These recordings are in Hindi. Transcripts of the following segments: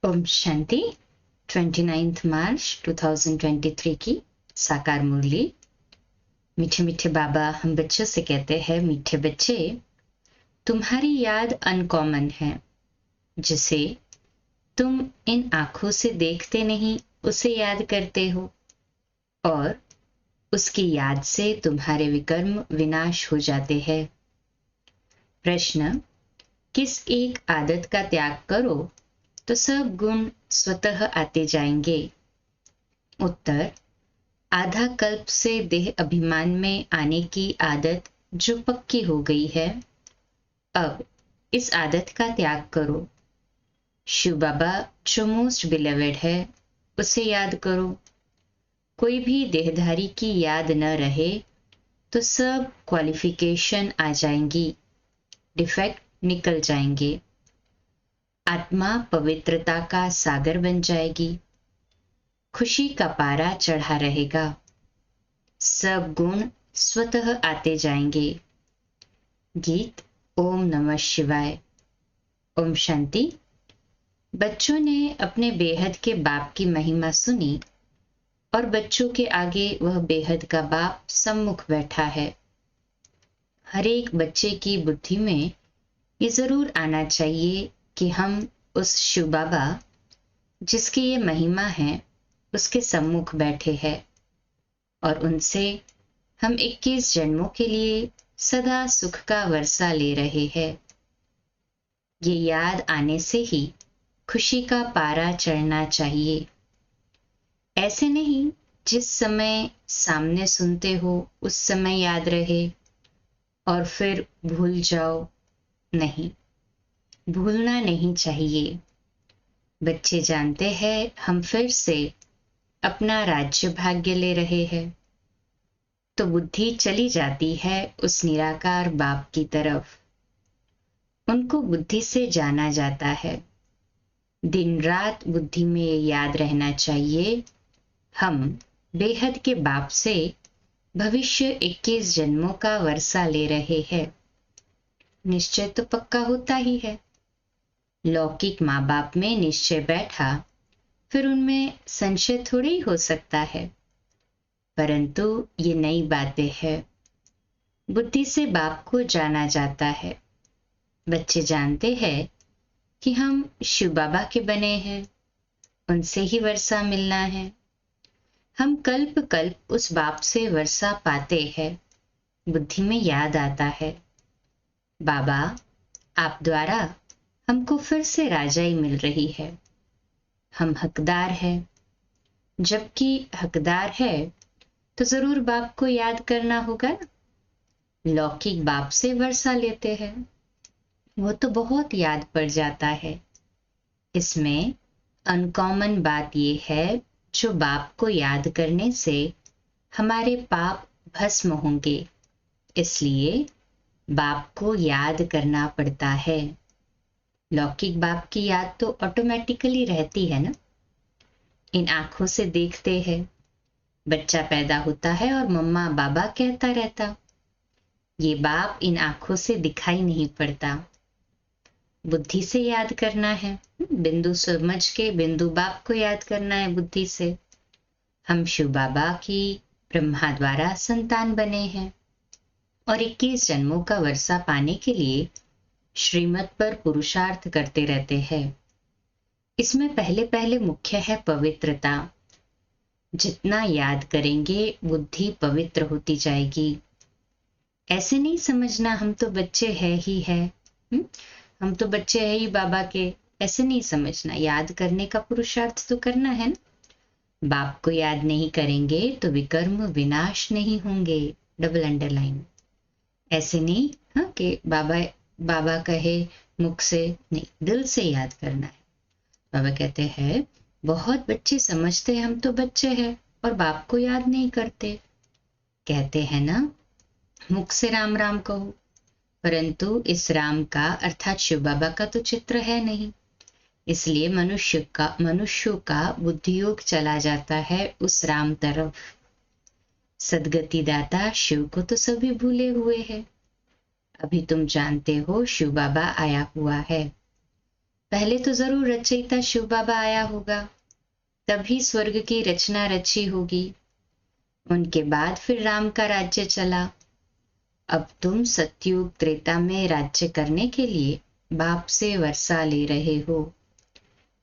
ओम शांति। 29 मार्च 2023 की साकार मुरली। मीठे मीठे बाबा हम बच्चों से कहते हैं, मीठे बच्चे, तुम्हारी याद अनकॉमन है। जिसे तुम इन आंखों से देखते नहीं उसे याद करते हो, और उसकी याद से तुम्हारे विकर्म विनाश हो जाते हैं। प्रश्न: किस एक आदत का त्याग करो तो सब गुण स्वतः आते जाएंगे? उत्तर: आधा कल्प से देह अभिमान में आने की आदत जो पक्की हो गई है, अब इस आदत का त्याग करो। शिव बाबा जो मोस्ट बिलेवेड है उसे याद करो। कोई भी देहधारी की याद न रहे तो सब क्वालिफिकेशन आ जाएंगी, डिफेक्ट निकल जाएंगे। आत्मा पवित्रता का सागर बन जाएगी, खुशी का पारा चढ़ा रहेगा, सब गुण स्वतः आते जाएंगे। गीत ओम नमः शिवाय। ओम शांति। बच्चों ने अपने बेहद के बाप की महिमा सुनी और बच्चों के आगे वह बेहद का बाप सम्मुख बैठा है। हर एक बच्चे की बुद्धि में ये जरूर आना चाहिए कि हम उस शिव बाबा जिसकी ये महिमा है उसके सम्मुख बैठे हैं और उनसे हम 21 जन्मों के लिए सदा सुख का वर्षा ले रहे हैं। ये याद आने से ही खुशी का पारा चढ़ना चाहिए। ऐसे नहीं जिस समय सामने सुनते हो उस समय याद रहे और फिर भूल जाओ। नहीं, भूलना नहीं चाहिए। बच्चे जानते हैं हम फिर से अपना राज्य भाग्य ले रहे हैं, तो बुद्धि चली जाती है उस निराकार बाप की तरफ। उनको बुद्धि से जाना जाता है। दिन रात बुद्धि में याद रहना चाहिए, हम बेहद के बाप से भविष्य 21 जन्मों का वर्षा ले रहे हैं। निश्चय तो पक्का होता ही है। लौकिक माँ बाप में निश्चय बैठा फिर उनमें संशय थोड़ी ही हो सकता है, परंतु ये नई बातें हैं। बुद्धि से बाप को जाना जाता है। बच्चे जानते हैं कि हम शिव बाबा के बने हैं, उनसे ही वर्षा मिलना है। हम कल्प कल्प उस बाप से वर्षा पाते हैं। बुद्धि में याद आता है, बाबा आप द्वारा हमको फिर से राजाई मिल रही है, हम हकदार हैं। जबकि हकदार है तो जरूर बाप को याद करना होगा ना। लौकिक बाप से वर्षा लेते हैं, वो तो बहुत याद पड़ जाता है। इसमें अनकॉमन बात यह है, जो बाप को याद करने से हमारे पाप भस्म होंगे, इसलिए बाप को याद करना पड़ता है। लौकिक बाप की याद तो ऑटोमेटिकली रहती है ना। इन आंखों से देखते हैं, बच्चा पैदा होता है और मम्मा बाबा कहता रहता। ये बाप इन आंखों से दिखाई नहीं पड़ता। बुद्धि से याद करना है, बिंदु समझ के बिंदु बाप को याद करना है बुद्धि से। हम शिव बाबा की ब्रह्मा द्वारा संतान बने हैं और 21 जन्मों का वर्षा पाने के लिए श्रीमत पर पुरुषार्थ करते रहते हैं। इसमें पहले पहले मुख्य है पवित्रता। जितना याद करेंगे बुद्धि पवित्र होती जाएगी। ऐसे नहीं समझना हम तो बच्चे हैं ही है, हम तो बच्चे हैं ही बाबा के, ऐसे नहीं समझना। याद करने का पुरुषार्थ तो करना है ना। बाप को याद नहीं करेंगे तो विकर्म विनाश नहीं होंगे। Double underline. ऐसे नहीं हाँ कि बाबा बाबा कहे मुख से, नहीं, दिल से याद करना है। बाबा कहते हैं बहुत बच्चे समझते हैं हम तो बच्चे हैं और बाप को याद नहीं करते। कहते हैं ना मुख से राम राम कहो, परंतु इस राम का अर्थात शिव बाबा का तो चित्र है नहीं, इसलिए मनुष्यों का बुद्धियोग चला जाता है उस राम तरफ। सदगति दाता शिव को तो सभी भूले हुए हैं। अभी तुम जानते हो शिव बाबा आया हुआ है। पहले तो जरूर रचयिता शिव बाबा आया होगा, तभी स्वर्ग की रचना रची होगी। उनके बाद फिर राम का राज्य चला। अब तुम सतयुग त्रेता में राज्य करने के लिए बाप से वर्षा ले रहे हो।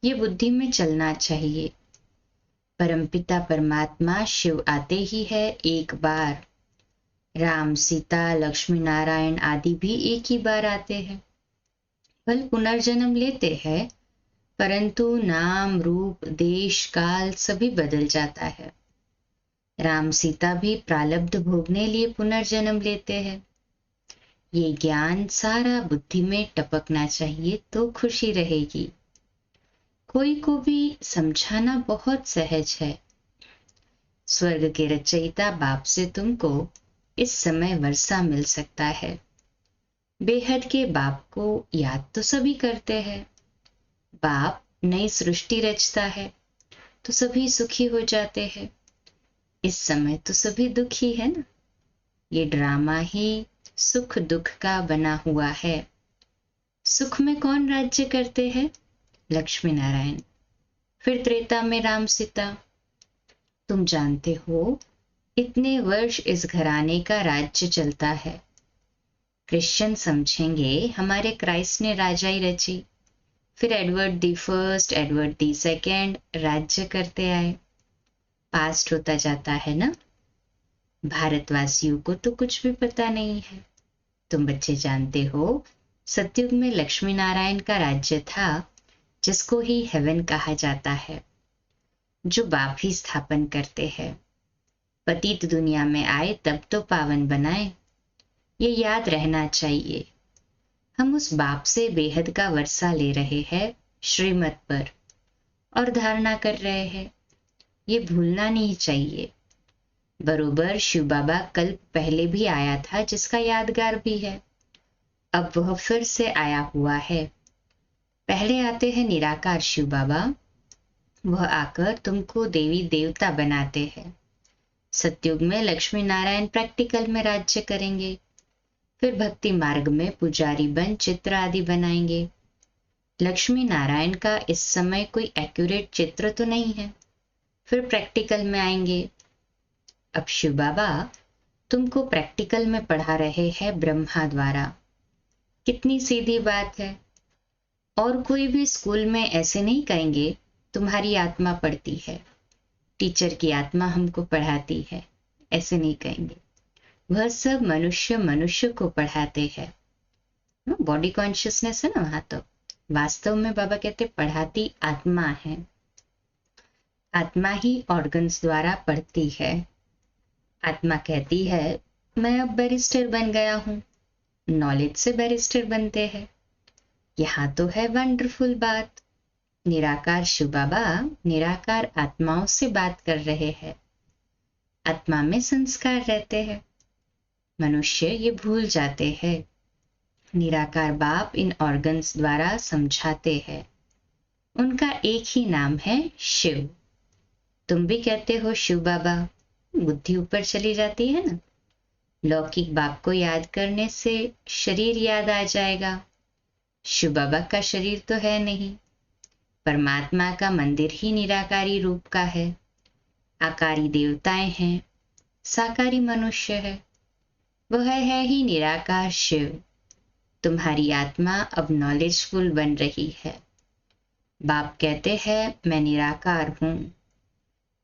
ये बुद्धि में चलना चाहिए। परमपिता परमात्मा शिव आते ही है एक बार। राम, सीता, लक्ष्मी नारायण आदि भी एक ही बार आते हैं। फल पुनर्जन्म लेते हैं, परंतु नाम, रूप, देश, काल सभी बदल जाता है। राम सीता भी प्रारब्ध भोगने लिए पुनर्जन्म लेते हैं। ये ज्ञान सारा बुद्धि में टपकना चाहिए तो खुशी रहेगी। कोई को भी समझाना बहुत सहज है। स्वर्ग के रचयिता बाप से तुमको इस समय वर्षा मिल सकता है। बेहद के बाप को याद तो सभी करते हैं। बाप नई सृष्टि रचता है तो सभी सुखी हो जाते हैं। इस समय तो सभी दुखी है ना। ये ड्रामा ही सुख दुख का बना हुआ है। सुख में कौन राज्य करते हैं? लक्ष्मी नारायण। फिर त्रेता में राम सीता। तुम जानते हो इतने वर्ष इस घराने का राज्य चलता है। क्रिश्चियन समझेंगे हमारे क्राइस्ट ने राजाई रची। फिर Edward the first, Edward the second राज्य करते आए। पास्ट होता जाता है ना। भारतवासियों को तो कुछ भी पता नहीं है। तुम बच्चे जानते हो सतयुग में लक्ष्मी नारायण का राज्य था, जिसको ही हेवन कहा जाता है, जो बाप ही स्थापन करते हैं। पतित दुनिया में आए तब तो पावन बनाए। ये याद रहना चाहिए। हम उस बाप से बेहद का वर्षा ले रहे हैं श्रीमत पर और धारणा कर रहे हैं। ये भूलना नहीं चाहिए। बरोबर शिव बाबा कल्प पहले भी आया था, जिसका यादगार भी है। अब वह फिर से आया हुआ है। पहले आते हैं निराकार शिव बाबा। वह आकर तुमको देवी देवता बनाते हैं। सतयुग में लक्ष्मी नारायण प्रैक्टिकल में राज्य करेंगे। फिर भक्ति मार्ग में पुजारी बन चित्र आदि बनाएंगे। लक्ष्मी नारायण का इस समय कोई एक्यूरेट चित्र तो नहीं है। फिर प्रैक्टिकल में आएंगे। अब शिव बाबा तुमको प्रैक्टिकल में पढ़ा रहे हैं ब्रह्मा द्वारा। कितनी सीधी बात है। और कोई भी स्कूल में ऐसे नहीं कहेंगे तुम्हारी आत्मा पढ़ती है, टीचर की आत्मा हमको पढ़ाती है, ऐसे नहीं कहेंगे। वह सब मनुष्य मनुष्य को पढ़ाते हैं। बॉडी कॉन्शियसनेस है ना वहां। तो वास्तव में बाबा कहते पढ़ाती आत्मा है। आत्मा ही ऑर्गन्स द्वारा पढ़ती है। आत्मा कहती है मैं अब बैरिस्टर बन गया हूं। नॉलेज से बैरिस्टर बनते हैं। यहाँ तो है वंडरफुल बात। निराकार शिव बाबा निराकार आत्माओं से बात कर रहे हैं। आत्मा में संस्कार रहते हैं। मनुष्य ये भूल जाते हैं। निराकार बाप इन ऑर्गन्स द्वारा समझाते हैं। उनका एक ही नाम है शिव। तुम भी कहते हो शिव बाबा। बुद्धि ऊपर चली जाती है ना। लौकिक बाप को याद करने से शरीर याद आ जाएगा। शिव बाबा का शरीर तो है नहीं। परमात्मा का मंदिर ही निराकारी रूप का है। आकारी देवताएं हैं, साकारी मनुष्य है। वह है ही निराकार शिव। तुम्हारी आत्मा अब नॉलेजफुल बन रही है। बाप कहते हैं मैं निराकार हूं।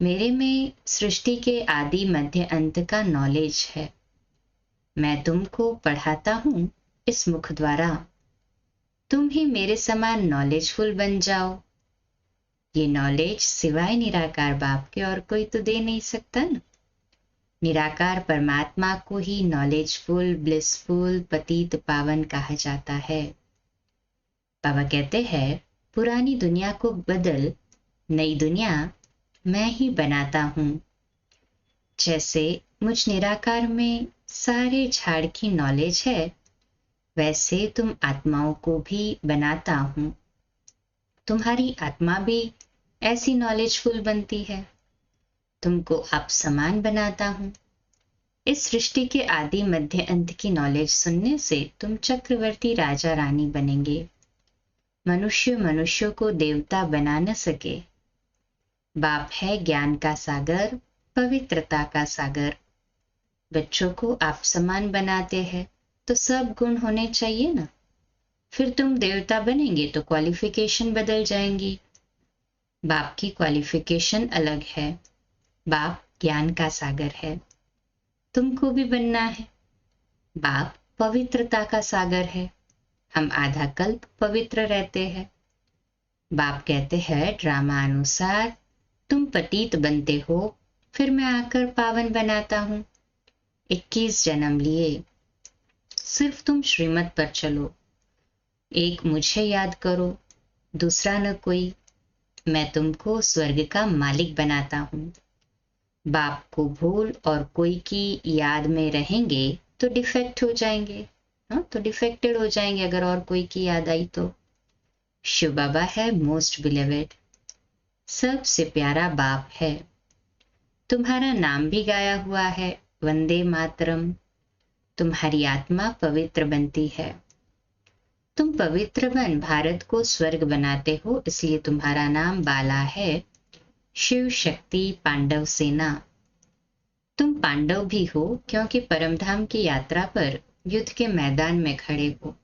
मेरे में सृष्टि के आदि मध्य अंत का नॉलेज है। मैं तुमको पढ़ाता हूं इस मुख द्वारा। तुम ही मेरे समान नॉलेजफुल बन जाओ। ये नॉलेज सिवाय निराकार बाप के और कोई तो दे नहीं सकता ना। निराकार परमात्मा को ही नॉलेजफुल, ब्लिसफुल, पतित पावन कहा जाता है। बाबा कहते हैं पुरानी दुनिया को बदल नई दुनिया मैं ही बनाता हूं। जैसे मुझ निराकार में सारे झाड़ की नॉलेज है, वैसे तुम आत्माओं को भी बनाता हूं। तुम्हारी आत्मा भी ऐसी नॉलेजफुल बनती है। तुमको आप समान बनाता हूं। इस सृष्टि के आदि मध्य अंत की नॉलेज सुनने से तुम चक्रवर्ती राजा रानी बनेंगे। मनुष्य मनुष्य को देवता बना न सके। बाप है ज्ञान का सागर, पवित्रता का सागर। बच्चों को आप समान बनाते हैं तो सब गुण होने चाहिए ना। फिर तुम देवता बनेंगे तो क्वालिफिकेशन बदल जाएंगी। बाप की क्वालिफिकेशन अलग है। बाप ज्ञान का सागर है, तुमको भी बनना है। बाप पवित्रता का सागर है, हम आधा कल्प पवित्र रहते हैं। बाप कहते हैं ड्रामा अनुसार तुम पतित बनते हो, फिर मैं आकर पावन बनाता हूं। 21 जन्म लिए, सिर्फ तुम श्रीमत पर चलो। एक मुझे याद करो, दूसरा न कोई। मैं तुमको स्वर्ग का मालिक बनाता हूं। बाप को भूल और कोई की याद में रहेंगे तो डिफेक्ट हो जाएंगे। हाँ, तो डिफेक्टेड हो जाएंगे अगर और कोई की याद आई तो। शिव बाबा है मोस्ट बिलीवेड, सबसे प्यारा बाप है। तुम्हारा नाम भी गाया हुआ है, वंदे मातरम। तुम्हारी आत्मा पवित्र बनती है। तुम पवित्र बन भारत को स्वर्ग बनाते हो, इसलिए तुम्हारा नाम बाला है, शिव शक्ति पांडव सेना। तुम पांडव भी हो क्योंकि परमधाम की यात्रा पर युद्ध के मैदान में खड़े हो,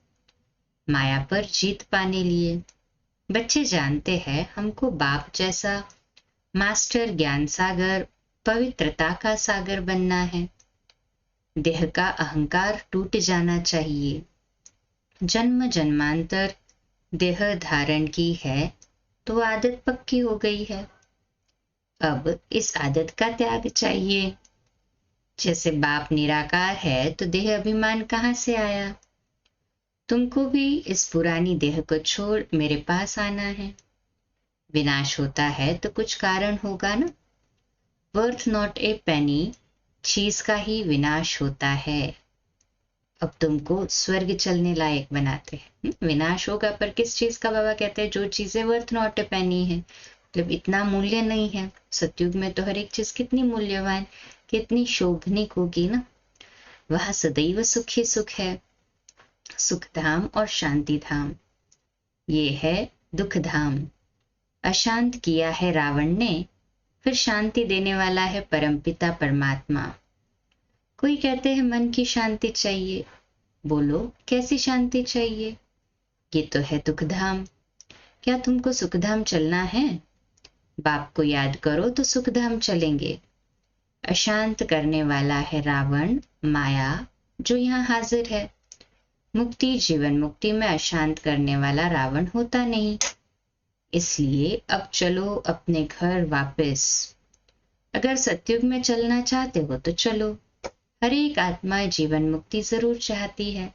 माया पर जीत पाने लिए। बच्चे जानते हैं हमको बाप जैसा मास्टर ज्ञान सागर, पवित्रता का सागर बनना है। देह का अहंकार टूट जाना चाहिए। जन्म जन्मांतर देह धारण की है तो आदत पक्की हो गई है। अब इस आदत का त्याग चाहिए। जैसे बाप निराकार है तो देह अभिमान कहाँ से आया। तुमको भी इस पुरानी देह को छोड़ मेरे पास आना है। विनाश होता है तो कुछ कारण होगा ना। वर्थ नॉट ए पेनी, चीज का ही विनाश होता है। अब तुमको स्वर्ग चलने लायक बनाते हैं। विनाश होगा पर किस चीज का? बाबा कहते हैं जो चीजें वर्थ नॉट ए पेनी है, मतलब इतना मूल्य नहीं है। सतयुग में तो हर एक चीज कितनी मूल्यवान, कितनी शोभनीक होगी ना। वह सदैव सुख ही सुख है, सुख धाम और शांति धाम। ये है दुख धाम। अशांत किया है रावण ने, फिर शांति देने वाला है परमपिता परमात्मा। कोई कहते हैं मन की शांति चाहिए। बोलो कैसी शांति चाहिए? ये तो है दुख धाम। क्या तुमको सुखधाम चलना है? बाप को याद करो तो सुखधाम चलेंगे। अशांत करने वाला है रावण, माया जो यहाँ हाजिर है। मुक्ति जीवन मुक्ति में अशांत करने वाला रावण होता नहीं। इसलिए अब चलो अपने घर वापस। अगर सतयुग में चलना चाहते हो तो चलो। हर एक आत्मा जीवन मुक्ति जरूर चाहती है।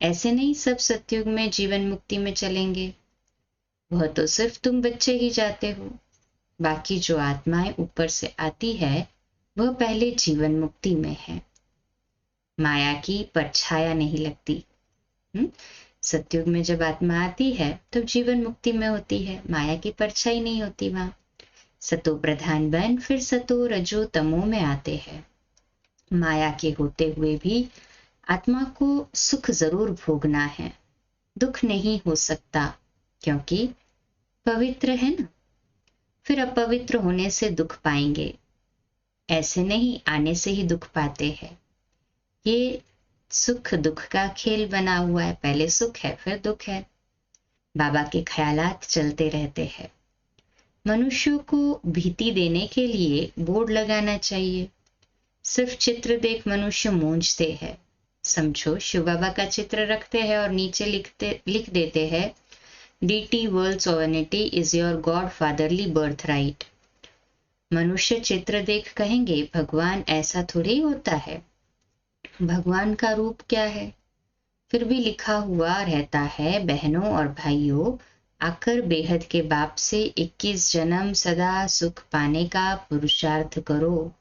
ऐसे नहीं सब सतयुग में जीवन मुक्ति में चलेंगे। वह तो सिर्फ तुम बच्चे ही जाते हो। बाकी जो आत्माएं ऊपर से आती है वह पहले जीवन मुक्ति में है। माया की परछाया नहीं लगती। सतयुग में जब आत्मा आती है तब जीवन मुक्ति में होती है, माया की परछाई नहीं होती वहां। सतो प्रधान बन फिर सतो रजो तमो में आते हैं। माया के होते हुए भी आत्मा को सुख जरूर भोगना है, दुख नहीं हो सकता क्योंकि पवित्र है ना। फिर अपवित्र होने से दुख पाएंगे। ऐसे नहीं आने से ही दुख पाते हैं। ये सुख दुख का खेल बना हुआ है, पहले सुख है फिर दुख है। बाबा के ख्यालात चलते रहते हैं। मनुष्यों को भीति देने के लिए बोर्ड लगाना चाहिए। सिर्फ चित्र देख मनुष्य मूंझते हैं। समझो शिव बाबा का चित्र रखते हैं और नीचे लिख देते हैं डीटी world sovereignty is your god fatherly birthright. मनुष्य चित्र देख कहेंगे भगवान ऐसा थोड़ी होता है, भगवान का रूप क्या है। फिर भी लिखा हुआ रहता है बहनों और भाइयों, आकर बेहद के बाप से 21 जन्म सदा सुख पाने का पुरुषार्थ करो।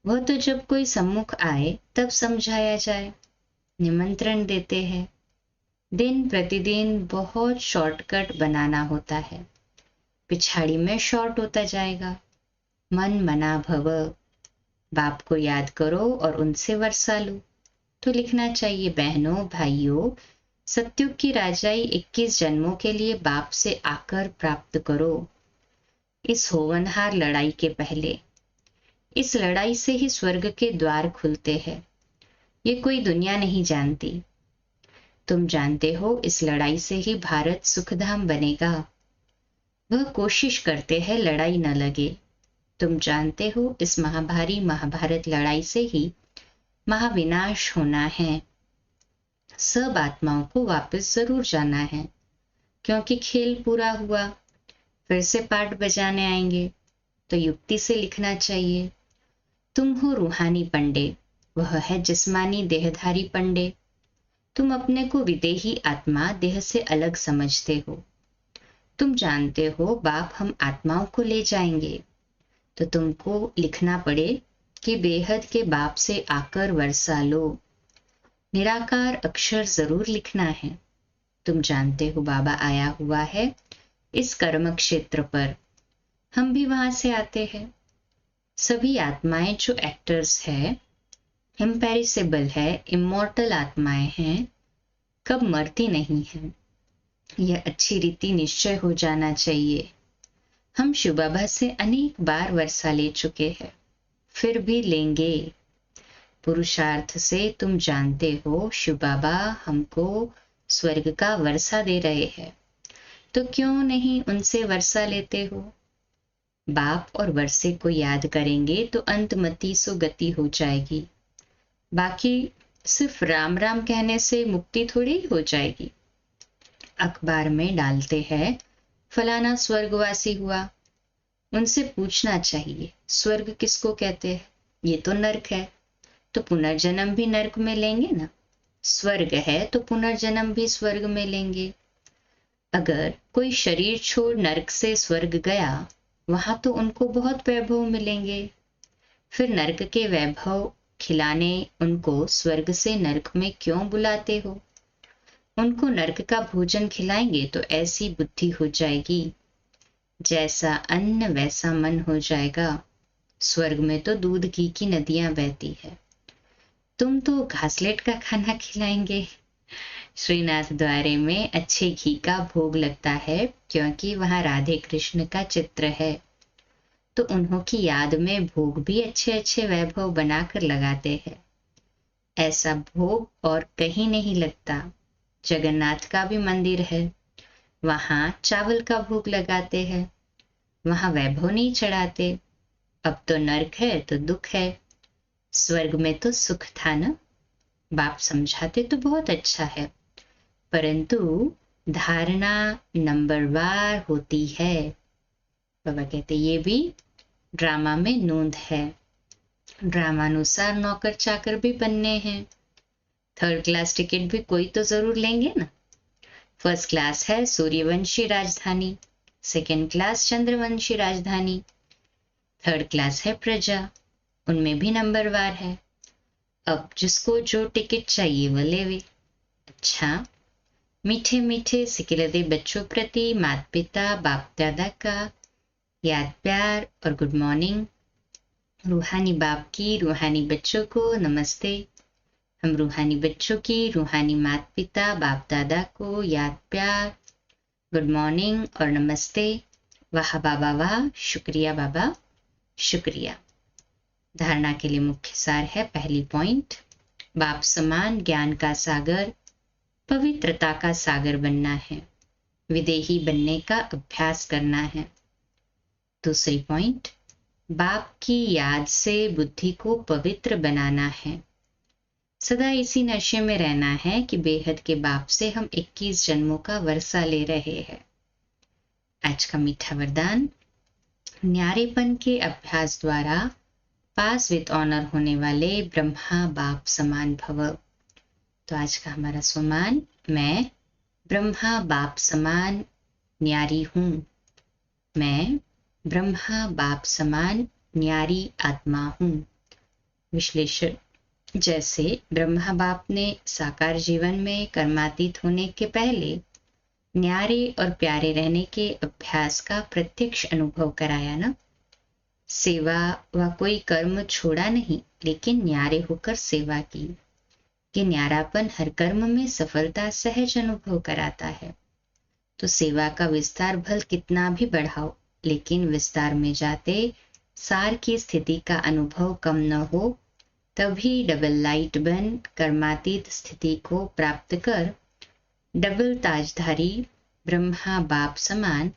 वह तो जब कोई सम्मुख आए तब समझाया जाए। निमंत्रण देते हैं। दिन प्रतिदिन बहुत शॉर्टकट बनाना होता है, पिछाड़ी में शॉर्ट होता जाएगा। मन मना भव, बाप को याद करो और उनसे वर्षा लो। तो लिखना चाहिए बहनों भाइयों, सत्युग की राजाई 21 जन्मों के लिए बाप से आकर प्राप्त करो। इस होवनहार लड़ाई के पहले, इस लड़ाई से ही स्वर्ग के द्वार खुलते हैं। ये कोई दुनिया नहीं जानती। तुम जानते हो इस लड़ाई से ही भारत सुखधाम बनेगा। वह कोशिश करते हैं लड़ाई न लगे। तुम जानते हो इस महाभारी महाभारत लड़ाई से ही महाविनाश होना है। सब आत्माओं को वापस जरूर जाना है, क्योंकि खेल पूरा हुआ। फिर से पाठ बजाने आएंगे तो युक्ति से लिखना चाहिए। तुम हो रूहानी पंडे, वह है जिस्मानी देहधारी पंडे। तुम अपने को विदेही आत्मा देह से अलग समझते हो। तुम जानते हो बाप हम आत्माओं को ले जाएंगे, तो तुमको लिखना पड़े कि बेहद के बाप से आकर वर्षा लो। निराकार अक्षर जरूर लिखना है। तुम जानते हो बाबा आया हुआ है इस कर्म क्षेत्र पर। हम भी वहां से आते हैं। सभी आत्माएं जो एक्टर्स है, इम्पेरिसेबल है, इमोर्टल आत्माएं हैं, कब मरती नहीं है। यह अच्छी रीति निश्चय हो जाना चाहिए। हम शिव बाबा से अनेक बार वर्षा ले चुके हैं, फिर भी लेंगे। पुरुषार्थ से तुम जानते हो शिव बाबा हमको स्वर्ग का वर्षा दे रहे हैं, तो क्यों नहीं उनसे वर्षा लेते हो। बाप और वर्षे को याद करेंगे तो अंतमति सो गति हो जाएगी। बाकी सिर्फ राम राम कहने से मुक्ति थोड़ी हो जाएगी। अखबार में डालते हैं फलाना स्वर्गवासी हुआ, उनसे पूछना चाहिए स्वर्ग किसको कहते हैं। ये तो नर्क है, तो पुनर्जन्म भी नर्क में लेंगे ना। स्वर्ग है तो पुनर्जन्म भी स्वर्ग में लेंगे। अगर कोई शरीर छोड़ नर्क से स्वर्ग गया, वहां तो उनको बहुत वैभव मिलेंगे। फिर नर्क के वैभव खिलाने उनको स्वर्ग से नर्क में क्यों बुलाते हो। उनको नर्क का भोजन खिलाएंगे तो ऐसी बुद्धि हो जाएगी, जैसा अन्न वैसा मन हो जाएगा। स्वर्ग में तो दूध घी की नदियां बहती है, तुम तो घासलेट का खाना खिलाएंगे। श्रीनाथ द्वारे में अच्छे घी का भोग लगता है, क्योंकि वहां राधे कृष्ण का चित्र है, तो उन्हों की याद में भोग भी अच्छे अच्छे वैभव बनाकर लगाते हैं। ऐसा भोग और कहीं नहीं लगता। जगन्नाथ का भी मंदिर है, वहां चावल का भोग लगाते हैं, वहां वैभव नहीं चढ़ाते। अब तो नर्क है तो दुख है, स्वर्ग में तो सुख था ना। बाप समझाते तो बहुत अच्छा है, परंतु धारणा नंबरवार होती है। बाबा कहते ये भी ड्रामा में नोंद है। ड्रामानुसार नौकर चाकर भी बनने हैं। 3rd क्लास टिकट भी कोई तो जरूर लेंगे ना। 1st क्लास है सूर्यवंशी राजधानी, 2nd क्लास चंद्रवंशी राजधानी, 3rd क्लास है प्रजा, उनमें भी नंबरवार है। अब जिसको जो टिकट चाहिए वो लेवे। अच्छा, मीठे मीठे सिकिलदे बच्चों प्रति माता पिता बाप दादा का याद प्यार और गुड मॉर्निंग। रूहानी बाप की रूहानी बच्चों को नमस्ते। हम रूहानी बच्चों की रूहानी माता पिता बाप दादा को याद प्यार, गुड मॉर्निंग और नमस्ते। वाह बाबा वाह, शुक्रिया बाबा शुक्रिया। धारणा के लिए मुख्य सार है। पहली पॉइंट, बाप समान ज्ञान का सागर, पवित्रता का सागर बनना है, विदेही बनने का अभ्यास करना है। दूसरी पॉइंट, बाप की याद से बुद्धि को पवित्र बनाना है। सदा इसी नशे में रहना है कि बेहद के बाप से हम 21 जन्मों का वर्षा ले रहे हैं। आज का मीठा वरदान, न्यारेपन के अभ्यास द्वारा पास विद ऑनर होने वाले ब्रह्मा बाप समान भव। तो आज का हमारा स्वमान, मैं ब्रह्मा बाप समान न्यारी हूं। मैं ब्रह्मा बाप समान न्यारी आत्मा हूं। विश्लेषण, जैसे ब्रह्मा बाप ने साकार जीवन में कर्मातीत होने के पहले न्यारे और प्यारे रहने के अभ्यास का प्रत्यक्ष अनुभव कराया ना। सेवा व कोई कर्म छोड़ा नहीं, लेकिन न्यारे होकर सेवा की। कि न्यारापन हर कर्म में सफलता सहज अनुभव कराता है। तो सेवा का विस्तार भल कितना भी बढ़ाओ, लेकिन विस्तार में जाते सार की स्थिति का अनुभव कम न हो, तभी डबल लाइट बन कर्मातीत स्थिति को प्राप्त कर डबल ताजधारी ब्रह्मा बाप समान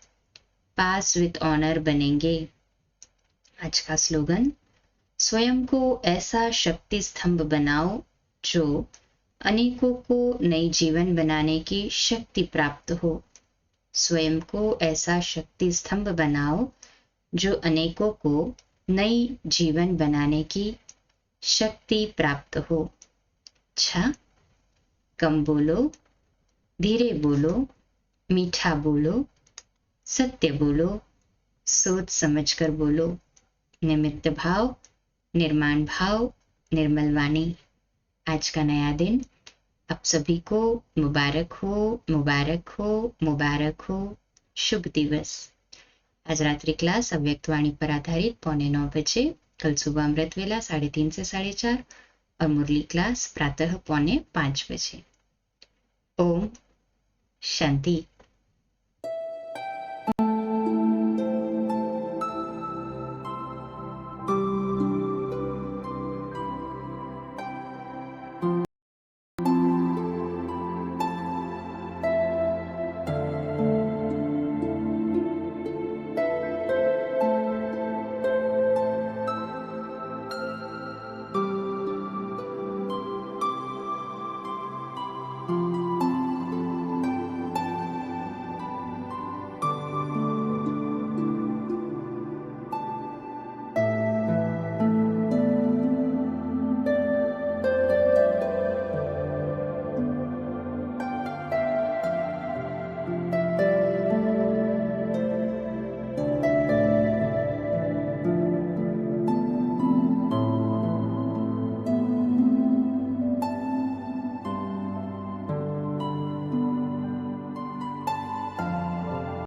पास विथ ऑनर बनेंगे। आज का स्लोगन, स्वयं को ऐसा शक्ति स्तंभ बनाओ जो अनेकों को नई जीवन बनाने की शक्ति प्राप्त हो। स्वयं को ऐसा शक्ति स्तंभ बनाओ जो अनेकों को नई जीवन बनाने की शक्ति प्राप्त हो। अच्छा, कम बोलो, धीरे बोलो, मीठा बोलो, सत्य बोलो, सोच समझकर बोलो। निमित्त भाव, निर्माण भाव, निर्मल वाणी। आज का नया दिन आप सभी को मुबारक हो, मुबारक हो, मुबारक हो। शुभ दिवस। आज रात्रि क्लास अव्यक्त वाणी पर आधारित 8:45 बजे, कल सुबह अमृत वेला 3:30 से 4:30 और मुरली क्लास प्रातः 4:45 बजे। ओम शांति।